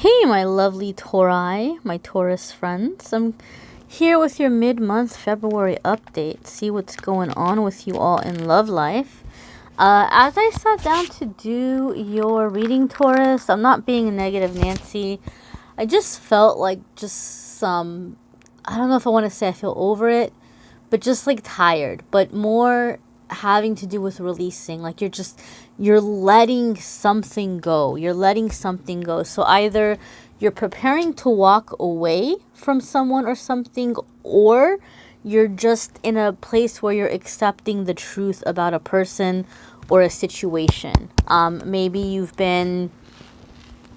Hey, my lovely Tauri, my Taurus friends. I'm here with your mid-month February update. See what's going on with you all in love life. As I sat down to do your reading, Taurus, I'm not being a negative Nancy. I just felt like I don't know if I want to say I feel over it, but just like tired, but more having to do with releasing. Like you're letting something go. You're letting something go. So either you're preparing to walk away from someone or something, or you're just in a place where you're accepting the truth about a person or a situation. Maybe you've been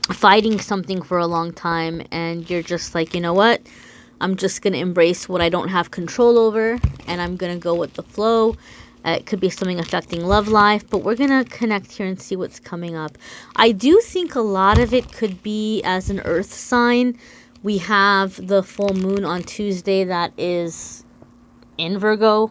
fighting something for a long time and you're just like, you know what? I'm just going to embrace what I don't have control over and I'm going to go with the flow. It could be something affecting love life, but we're going to connect here and see what's coming up. I do think a lot of it could be as an earth sign. We have the full moon on Tuesday that is in Virgo,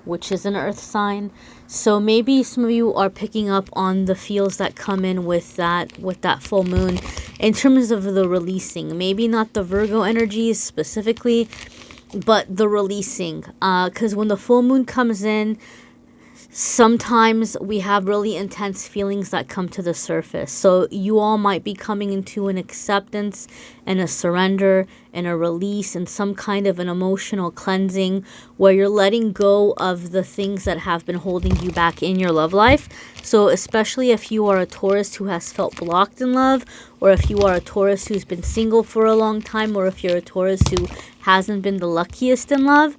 which is an earth sign. So maybe some of you are picking up on the feels that come in with that full moon in terms of the releasing. Maybe not the Virgo energies specifically, but the releasing. Because when the full moon comes in, sometimes we have really intense feelings that come to the surface. So you all might be coming into an acceptance and a surrender and a release and some kind of an emotional cleansing where you're letting go of the things that have been holding you back in your love life. So especially if you are a Taurus who has felt blocked in love, or if you are a Taurus who's been single for a long time, or if you're a Taurus who hasn't been the luckiest in love,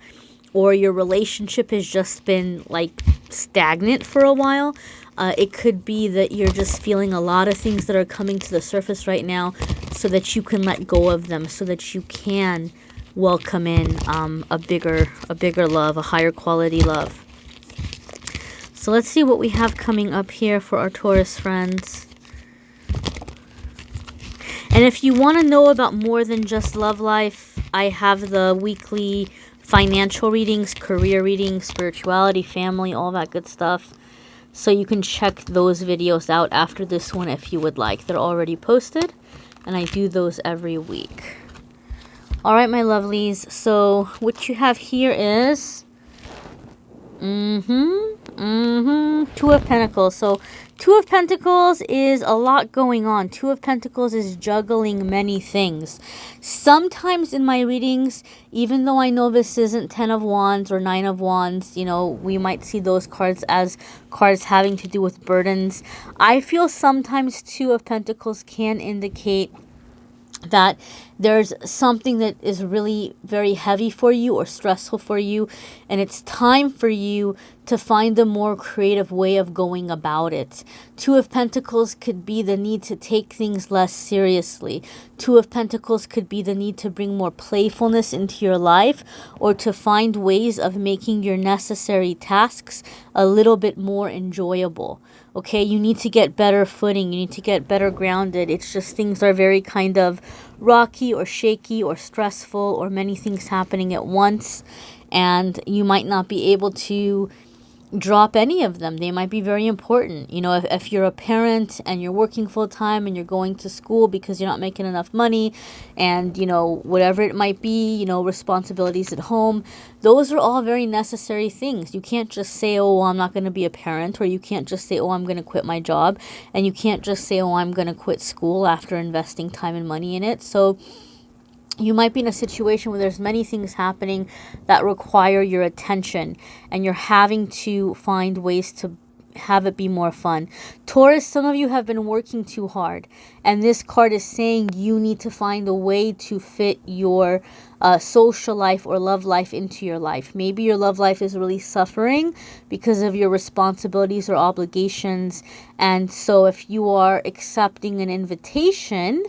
or your relationship has just been like stagnant for a while, it could be that you're just feeling a lot of things that are coming to the surface right now so that you can let go of them, so that you can welcome in a bigger love, a higher quality love. So let's see what we have coming up here for our Taurus friends. And if you want to know about more than just love life, I have the weekly financial readings, career readings, spirituality, family, all that good stuff. So you can check those videos out after this one if you would like. They're already posted, and I do those every week. All right, my lovelies. So what you have here is Two of Pentacles. So Two of Pentacles is a lot going on. Two of Pentacles is juggling many things. Sometimes in my readings, even though I know this isn't 10 of Wands or 9 of Wands, you know, we might see those cards as cards having to do with burdens. I feel sometimes Two of Pentacles can indicate that there's something that is really very heavy for you or stressful for you, and it's time for you to find a more creative way of going about it. Two of Pentacles could be the need to take things less seriously. Two of Pentacles could be the need to bring more playfulness into your life, or to find ways of making your necessary tasks a little bit more enjoyable. Okay, you need to get better footing. You need to get better grounded. It's just things are very kind of rocky or shaky or stressful, or many things happening at once. And you might not be able to drop any of them. They might be very important. You know, if you're a parent and you're working full time and you're going to school because you're not making enough money, and, you know, whatever it might be, you know, responsibilities at home, those are all very necessary things. You can't just say, oh, well, I'm not going to be a parent, or you can't just say, oh, I'm going to quit my job, and you can't just say, oh, I'm going to quit school after investing time and money in it. So you might be in a situation where there's many things happening that require your attention, and you're having to find ways to have it be more fun. Taurus, some of you have been working too hard, and this card is saying you need to find a way to fit your social life or love life into your life. Maybe your love life is really suffering because of your responsibilities or obligations, and so if you are accepting an invitation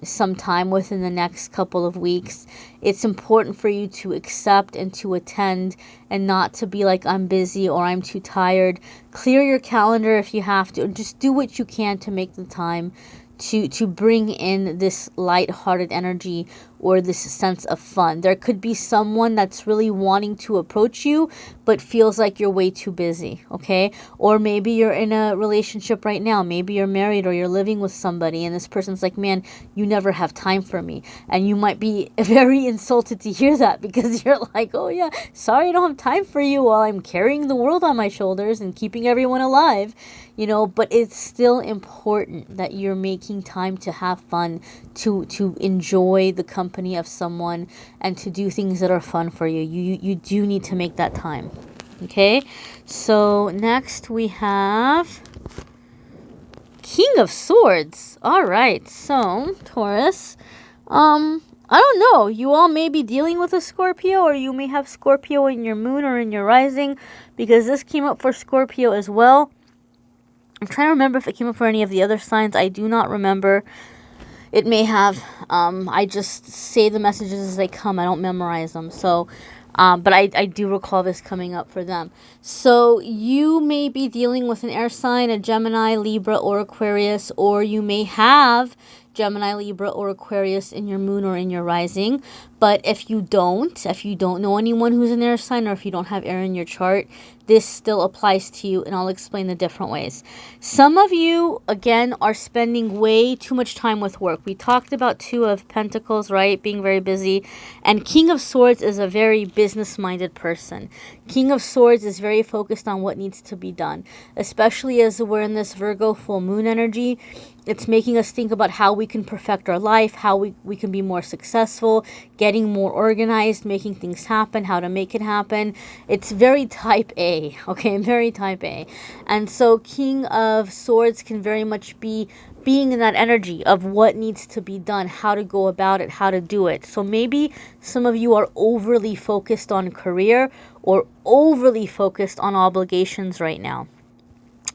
sometime within the next couple of weeks, it's important for you to accept and to attend and not to be like, I'm busy or I'm too tired. Clear your calendar if you have to. Just do what you can to make the time to bring in this light-hearted energy or this sense of fun. There could be someone that's really wanting to approach you but feels like you're way too busy, okay? Or maybe you're in a relationship right now. Maybe you're married or you're living with somebody and this person's like, man, you never have time for me. And you might be very insulted to hear that because you're like, oh yeah, sorry I don't have time for you while I'm carrying the world on my shoulders and keeping everyone alive. You know, but it's still important that you're making time to have fun, to enjoy the company of someone, and to do things that are fun for you. You do need to make that time. Okay, so next we have King of Swords. All right, so Taurus, I don't know. You all may be dealing with a Scorpio, or you may have Scorpio in your moon or in your rising, because this came up for Scorpio as well. I'm trying to remember if it came up for any of the other signs. I do not remember. It may have. I just say the messages as they come. I don't memorize them. So, but I do recall this coming up for them. So you may be dealing with an air sign, a Gemini, Libra, or Aquarius, or you may have Gemini, Libra, or Aquarius in your moon or in your rising. But if you don't know anyone who's an air sign, or if you don't have air in your chart, this still applies to you, and I'll explain the different ways. Some of you, again, are spending way too much time with work. We talked about Two of Pentacles, right? Being very busy. And King of Swords is a very business-minded person. King of Swords is very focused on what needs to be done, especially as we're in this Virgo full moon energy. It's making us think about how we can perfect our life, how we can be more successful, getting more organized, making things happen, how to make it happen. It's very type A, okay? Very type A. And so King of Swords can very much be being in that energy of what needs to be done, how to go about it, how to do it. So maybe some of you are overly focused on career or overly focused on obligations right now.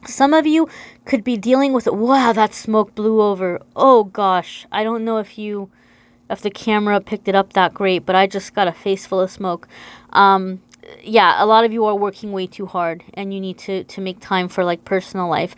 Some of you could be dealing with, wow, that smoke blew over. Oh gosh, I don't know if the camera picked it up that great, but I just got a face full of smoke. Yeah, a lot of you are working way too hard and you need to make time for like personal life.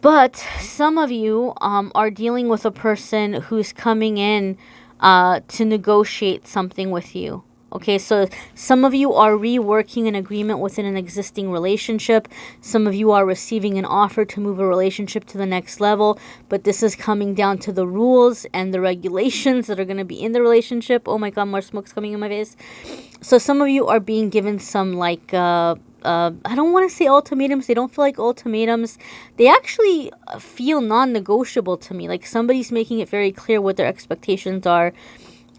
But some of you are dealing with a person who's coming in to negotiate something with you. Okay, so some of you are reworking an agreement within an existing relationship. Some of you are receiving an offer to move a relationship to the next level, but this is coming down to the rules and the regulations that are going to be in the relationship. Oh my God, more smoke's coming in my face. So some of you are being given some like, I don't want to say ultimatums. They don't feel like ultimatums. They actually feel non-negotiable to me. Like somebody's making it very clear what their expectations are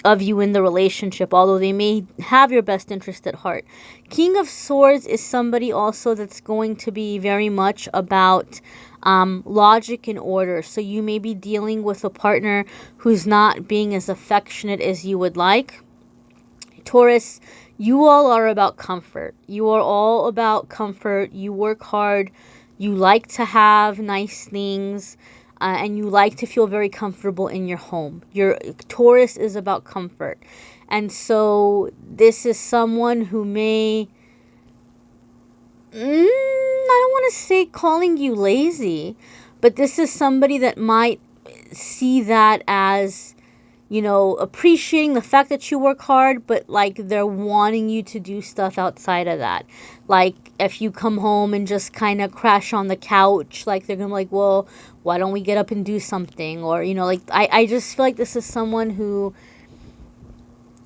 of you in the relationship, although they may have your best interest at heart. King of Swords is somebody also that's going to be very much about logic and order. So you may be dealing with a partner who's not being as affectionate as you would like. Taurus, you all are about comfort. You are all about comfort. You work hard. You like to have nice things. And you like to feel very comfortable in your home. Your Taurus is about comfort. And so this is someone who may, I don't want to say calling you lazy, but this is somebody that might see that as, you know, appreciating the fact that you work hard, but like they're wanting you to do stuff outside of that. Like if you come home and just kind of crash on the couch, like they're gonna be like, well, why don't we get up and do something? Or, you know, like I just feel like this is someone who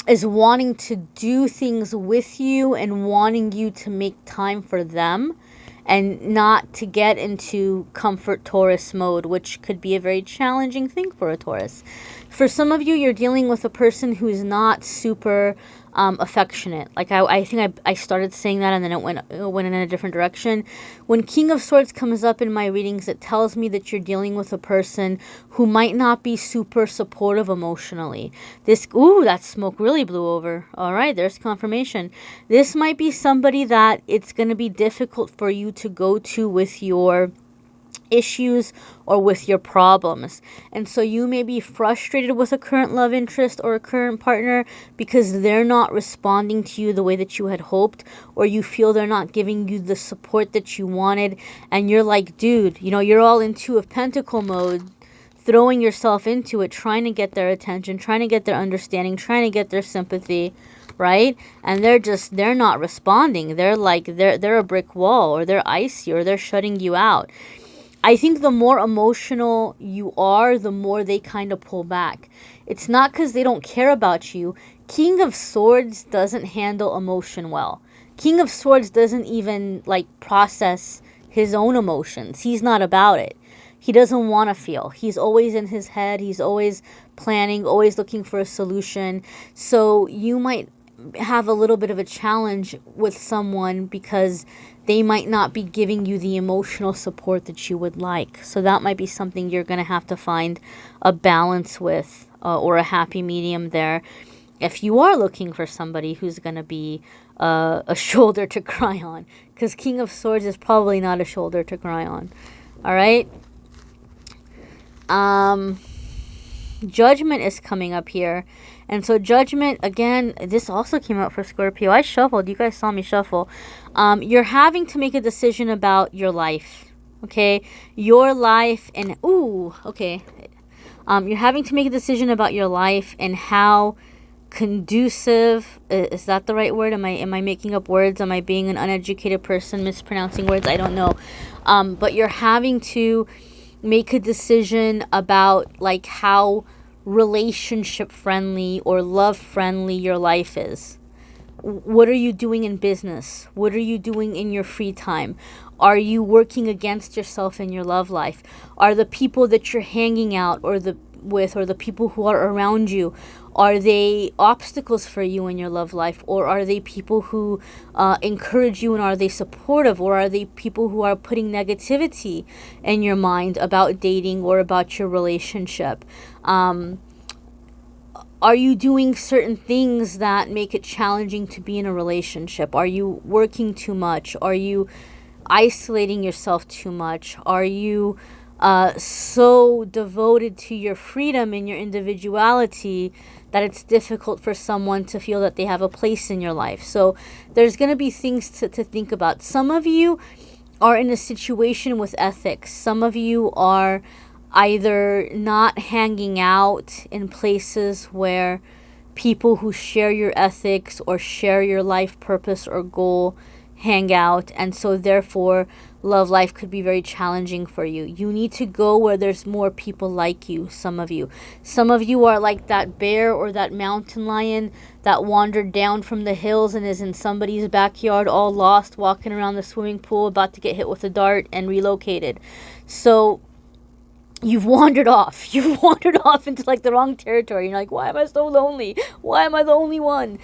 is wanting to do things with you and wanting you to make time for them and not to get into comfort Taurus mode, which could be a very challenging thing for a Taurus. For some of you, you're dealing with a person who's not super affectionate. Like I think I started saying that and then it went in a different direction. When King of Swords comes up in my readings, it tells me that you're dealing with a person who might not be super supportive emotionally. That smoke really blew over. All right, there's confirmation. This might be somebody that it's going to be difficult for you to go to with your issues or with your problems. And so you may be frustrated with a current love interest or a current partner because they're not responding to you the way that you had hoped, or you feel they're not giving you the support that you wanted. And you're like, dude, you know, you're all in Two of Pentacle mode, throwing yourself into it, trying to get their attention, trying to get their understanding, trying to get their sympathy, right? And they're not responding. They're like, they're a brick wall, or they're icy, or they're shutting you out. I think the more emotional you are, the more they kind of pull back. It's not because they don't care about you. King of Swords doesn't handle emotion well. King of Swords doesn't even like process his own emotions. He's not about it. He doesn't want to feel. He's always in his head. He's always planning, always looking for a solution. So you might have a little bit of a challenge with someone because they might not be giving you the emotional support that you would like. So that might be something you're going to have to find a balance with, or a happy medium there, if you are looking for somebody who's going to be a shoulder to cry on. Because King of Swords is probably not a shoulder to cry on. All right? Judgment is coming up here. And so Judgment, again, this also came out for Scorpio. I shuffled. You guys saw me shuffle. You're having to make a decision about your life. Okay? Your life and... Ooh, okay. You're having to make a decision about your life and how conducive... Is that the right word? Am I making up words? Am I being an uneducated person mispronouncing words? I don't know. But you're having to make a decision about like how relationship friendly or love friendly your life is. What are you doing in business? What are you doing in your free time? Are you working against yourself in your love life? Are the people that you're hanging out or the people who are around you, are they obstacles for you in your love life, or are they people who encourage you, and are they supportive, or are they people who are putting negativity in your mind about dating or about your relationship? Are you doing certain things that make it challenging to be in a relationship? Are you working too much? Are you isolating yourself too much? Are you so devoted to your freedom and your individuality that it's difficult for someone to feel that they have a place in your life? So there's going to be things to think about. Some of you are in a situation with ethics. Some of you are either not hanging out in places where people who share your ethics or share your life purpose or goal hang out, and so therefore love life could be very challenging for you. You need to go where there's more people like you. Some of you are like that bear or that mountain lion that wandered down from the hills and is in somebody's backyard all lost, walking around the swimming pool about to get hit with a dart and relocated. So you've wandered off. You've wandered off into like the wrong territory. You're like, why am I so lonely? Why am I the only one?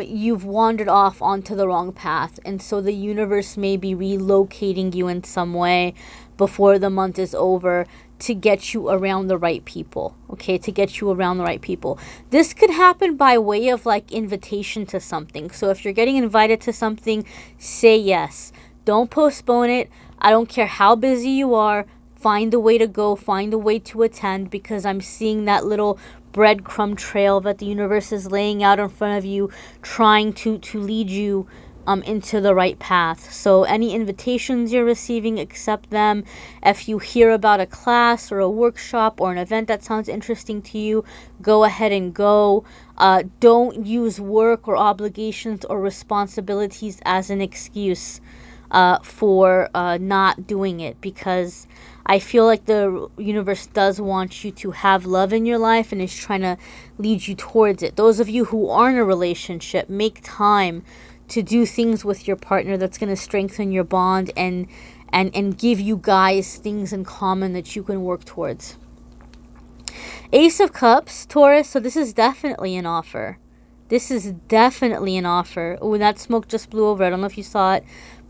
You've wandered off onto the wrong path. And so the universe may be relocating you in some way before the month is over to get you around the right people. Okay, to get you around the right people. This could happen by way of like invitation to something. So if you're getting invited to something, say yes. Don't postpone it. I don't care how busy you are. Find a way to go, find a way to attend, because I'm seeing that little breadcrumb trail that the universe is laying out in front of you, trying to lead you into the right path. So any invitations you're receiving, accept them. If you hear about a class or a workshop or an event that sounds interesting to you, go ahead and go. Don't use work or obligations or responsibilities as an excuse for not doing it, because I feel like the universe does want you to have love in your life and is trying to lead you towards it. Those of you who are in a relationship, make time to do things with your partner that's going to strengthen your bond and give you guys things in common that you can work towards. Ace of Cups, Taurus. So this is definitely an offer. This is definitely an offer. Oh, that smoke just blew over. I don't know if you saw it,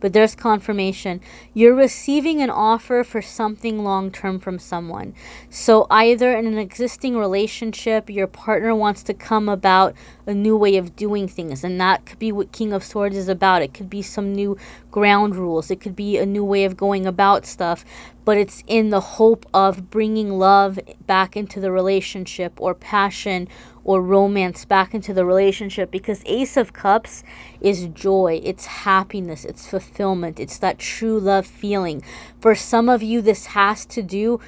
but there's confirmation. You're receiving an offer for something long-term from someone. So either in an existing relationship, your partner wants to come about a new way of doing things, and that could be what King of Swords is about. It could be some new ground rules. It could be a new way of going about stuff, but it's in the hope of bringing love back into the relationship, or passion or romance back into the relationship, because Ace of Cups is joy, it's happiness, it's fulfillment, it's that true love feeling. For some of you, this has to do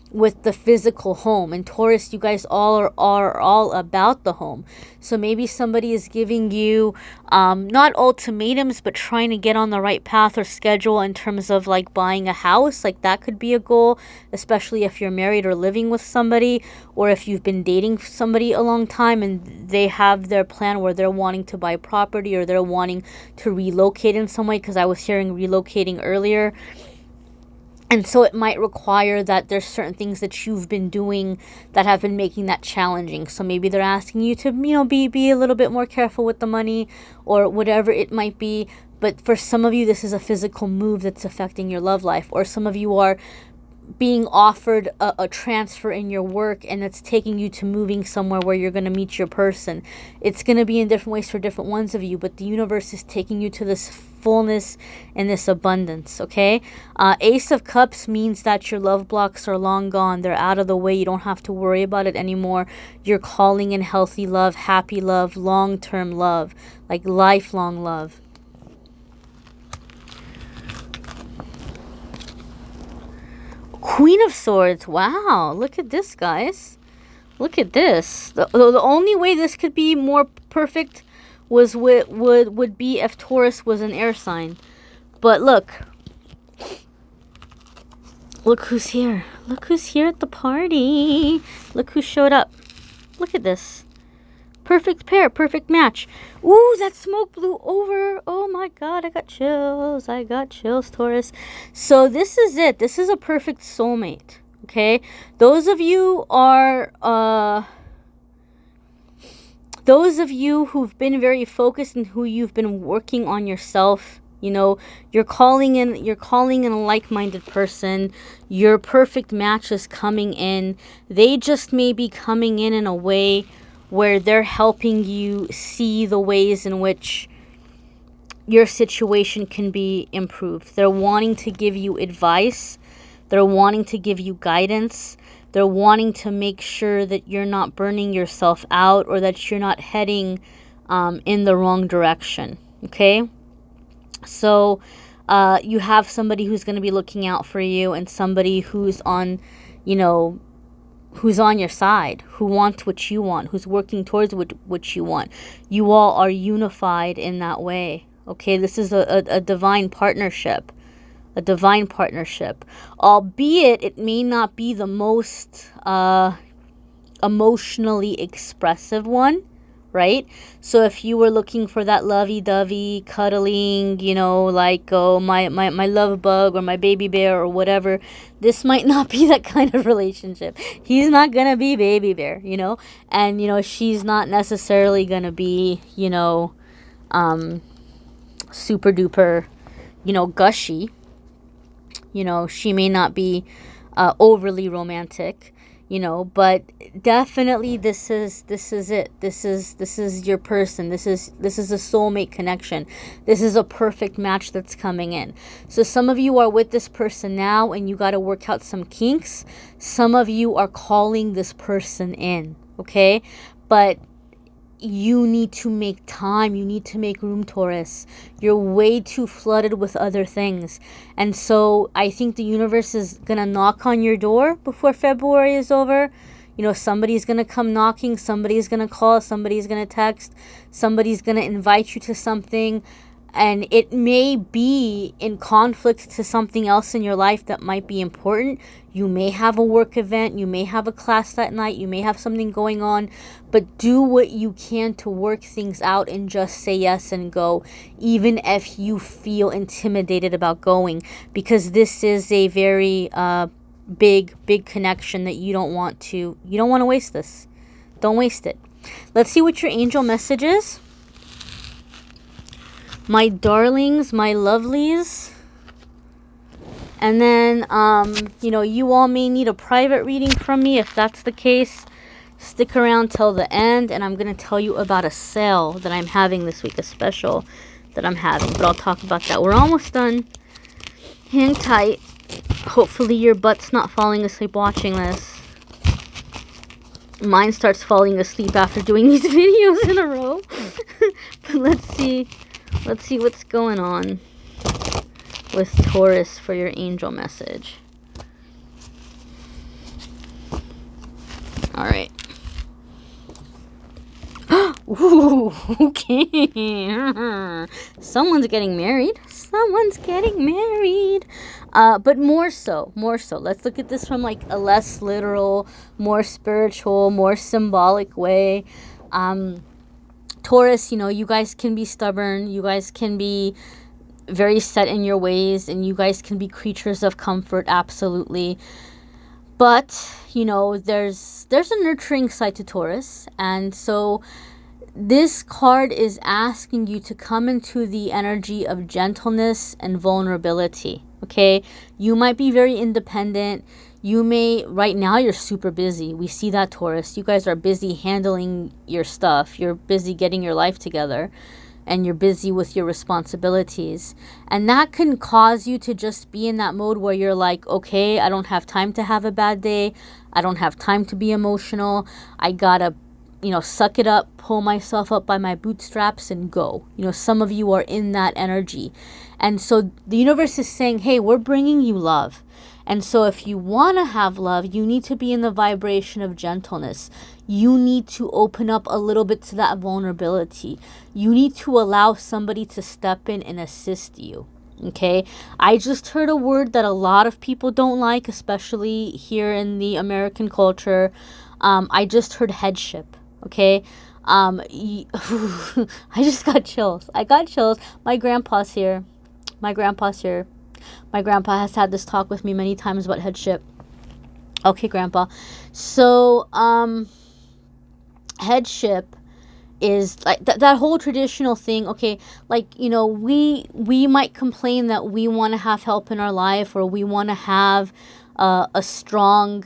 with the physical home. And Taurus, you guys all are all about the home. So maybe somebody is giving you not ultimatums, but trying to get on the right path or schedule in terms of like buying a house. Like that could be a goal, especially if you're married or living with somebody, or if you've been dating somebody a long time and they have their plan where they're wanting to buy property, or they're wanting to relocate in some way, because I was hearing relocating earlier. And so it might require that there's certain things that you've been doing that have been making that challenging. So maybe they're asking you to, be a little bit more careful with the money, or whatever it might be. But for some of you, this is a physical move that's affecting your love life. Or some of you are being offered a transfer in your work, and it's taking you to moving somewhere where you're going to meet your person. It's going to be in different ways for different ones of you, but the universe is taking you to this fullness and this abundance, okay? Ace of Cups means that your love blocks are long gone. They're out of the way. You don't have to worry about it anymore. You're calling in healthy love, happy love, long-term love, like lifelong love. Queen of Swords. Wow, look at this, guys. Look at this. The only way this could be more perfect would be if Taurus was an air sign. But look who's here. Look who's here at the party. Look who showed up. Look at this. Perfect pair, perfect match. Ooh, that smoke blew over. Oh my god, I got chills. I got chills, Taurus. So this is it. This is a perfect soulmate. Okay? Those of you who've been very focused and who you've been working on yourself, you're calling in a like-minded person. Your perfect match is coming in. They just may be coming in a way where they're helping you see the ways in which your situation can be improved. They're wanting to give you advice. They're wanting to give you guidance. They're wanting to make sure that you're not burning yourself out, or that you're not heading in the wrong direction, okay? So you have somebody who's going to be looking out for you, and somebody who's on, who's on your side, who wants what you want, who's working towards what you want. You all are unified in that way. Okay, this is a divine partnership. A divine partnership. Albeit it may not be the most emotionally expressive one, right? So if you were looking for that lovey-dovey, cuddling, like, oh, my love bug, or my baby bear, or whatever, this might not be that kind of relationship. He's not gonna be baby bear, and, she's not necessarily gonna be, super duper, gushy. She may not be overly romantic, but definitely this is it. This is your person. This is a soulmate connection. This is a perfect match that's coming in. So some of you are with this person now and you got to work out some kinks. Some of you are calling this person in, okay? But you need to make time. You need to make room, Taurus. You're way too flooded with other things. And so I think the universe is going to knock on your door before February is over. Somebody's going to come knocking. Somebody's going to call. Somebody's going to text. Somebody's going to invite you to something. And it may be in conflict to something else in your life that might be important. You may have a work event. You may have a class that night. You may have something going on. But do what you can to work things out and just say yes and go, even if you feel intimidated about going. Because this is a very big connection that you don't want to waste this. Don't waste it. Let's see what your angel message is my darlings, my lovelies. And then, you know, you all may need a private reading from me. If that's the case, stick around till the end. And I'm going to tell you about a sale that I'm having this week, a special that I'm having. But I'll talk about that. We're almost done. Hang tight. Hopefully your butt's not falling asleep watching this. Mine starts falling asleep after doing these videos in a row. But let's see what's going on with Taurus for your angel message. All right. Ooh, okay. Someone's getting married. Someone's getting married. But more so. Let's look at this from like a less literal, more spiritual, more symbolic way. Taurus, you know, you guys can be stubborn. You guys can be very set in your ways, and you guys can be creatures of comfort, absolutely. But, you know, there's a nurturing side to Taurus, and so this card is asking you to come into the energy of gentleness and vulnerability, okay? You might be very independent. You may, right now, you're super busy. We see that, Taurus. You guys are busy handling your stuff. You're busy getting your life together, and you're busy with your responsibilities. And that can cause you to just be in that mode where you're like, okay, I don't have time to have a bad day. I don't have time to be emotional. I gotta, you know, suck it up, pull myself up by my bootstraps and go. You know, some of you are in that energy. And so the universe is saying, hey, we're bringing you love. And so if you want to have love, you need to be in the vibration of gentleness. You need to open up a little bit to that vulnerability. You need to allow somebody to step in and assist you. Okay, I just heard a word that a lot of people don't like, especially here in the American culture. I just heard headship. Okay, I just got chills. I got chills. My grandpa's here. My grandpa has had this talk with me many times about headship. Okay, grandpa. So, headship is like that whole traditional thing. Okay, like, you know, we might complain that we want to have help in our life, or we want to have a strong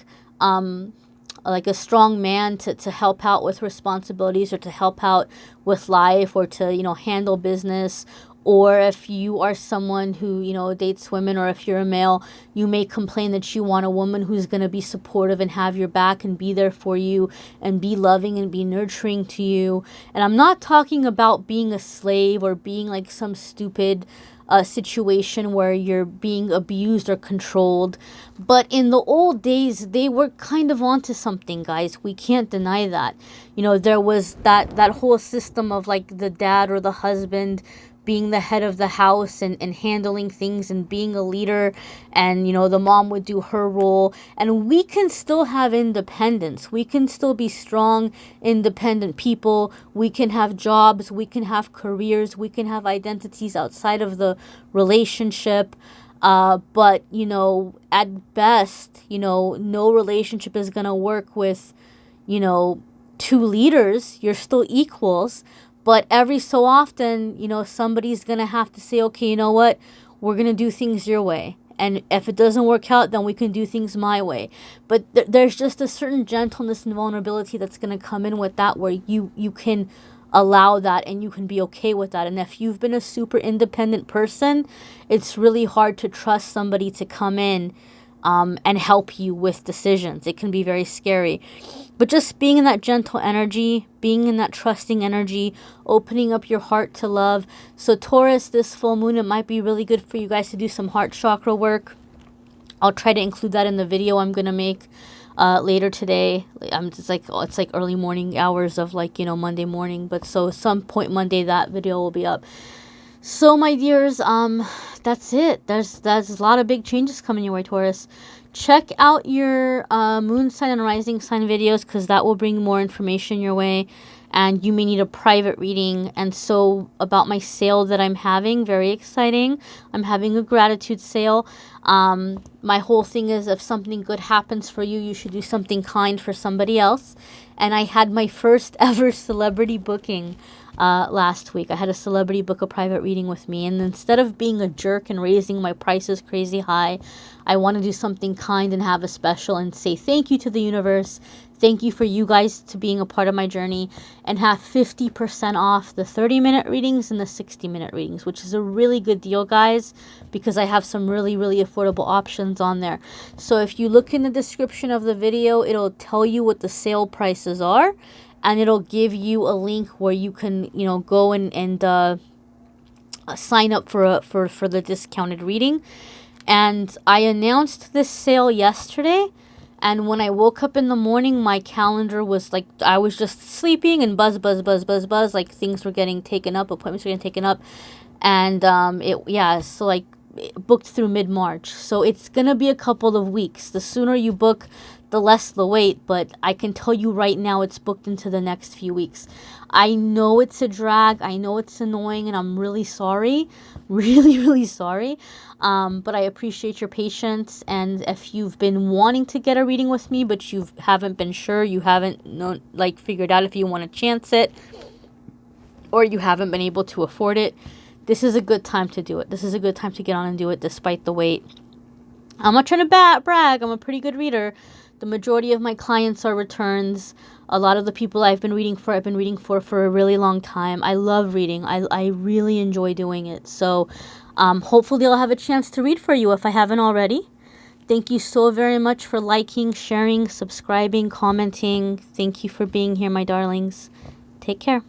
like a strong man to help out with responsibilities, or to help out with life, or to, you know, handle business. Or if you are someone who, you know, dates women, or if you're a male, you may complain that you want a woman who's going to be supportive and have your back and be there for you and be loving and be nurturing to you. And I'm not talking about being a slave or being like some stupid situation where you're being abused or controlled. But in the old days, they were kind of onto something, guys. We can't deny that. You know, there was that whole system of like the dad or the husband being the head of the house and handling things and being a leader, and, you know, the mom would do her role. And we can still have independence. We can still be strong, independent people. We can have jobs. We can have careers. We can have identities outside of the relationship. But, you know, at best, you know, no relationship is going to work with, you know, two leaders. You're still equals. But every so often, you know, somebody's going to have to say, okay, you know what? We're going to do things your way. And if it doesn't work out, then we can do things my way. But there's just a certain gentleness and vulnerability that's going to come in with that, where you can allow that and you can be okay with that. And if you've been a super independent person, it's really hard to trust somebody to come in and help you with decisions. It can be very scary. But just being in that gentle energy, being in that trusting energy, opening up your heart to love. So Taurus, this full moon, it might be really good for you guys to do some heart chakra work. I'll try to include that in the video I'm going to make later today. It's like early morning hours of, like, you know, Monday morning. But so some point Monday, that video will be up. So my dears, that's it. There's a lot of big changes coming your way, Taurus. Check out your moon sign and rising sign videos, because that will bring more information your way. And you may need a private reading. And so about my sale that I'm having, very exciting. I'm having a gratitude sale. My whole thing is, if something good happens for you, you should do something kind for somebody else. And I had my first ever celebrity booking. last week. I had a celebrity book a private reading with me, and instead of being a jerk and raising my prices crazy high, I want to do something kind and have a special and say thank you to the universe. Thank you for you guys to being a part of my journey, and have 50% off the 30-minute readings and the 60-minute readings, which is a really good deal, guys, because I have some really, really affordable options on there. So if you look in the description of the video, it'll tell you what the sale prices are, and it'll give you a link where you can, you know, go and sign up for the discounted reading. And I announced this sale yesterday, and when I woke up in the morning, my calendar was like, I was just sleeping and buzz, like things were getting taken up, appointments were getting taken up. And so like booked through mid-March. So it's going to be a couple of weeks. The sooner you book, the less the wait, but I can tell you right now it's booked into the next few weeks. I know it's a drag. I know it's annoying, and I'm really sorry. Really, really sorry. But I appreciate your patience, and if you've been wanting to get a reading with me, but you haven't been sure, you haven't figured out if you want to chance it, or you haven't been able to afford it, this is a good time to do it. This is a good time to get on and do it despite the wait. I'm not trying to brag. I'm a pretty good reader. The majority of my clients are returns. A lot of the people I've been reading for a really long time. I love reading. I really enjoy doing it. So hopefully I'll have a chance to read for you if I haven't already. Thank you so very much for liking, sharing, subscribing, commenting. Thank you for being here, my darlings. Take care.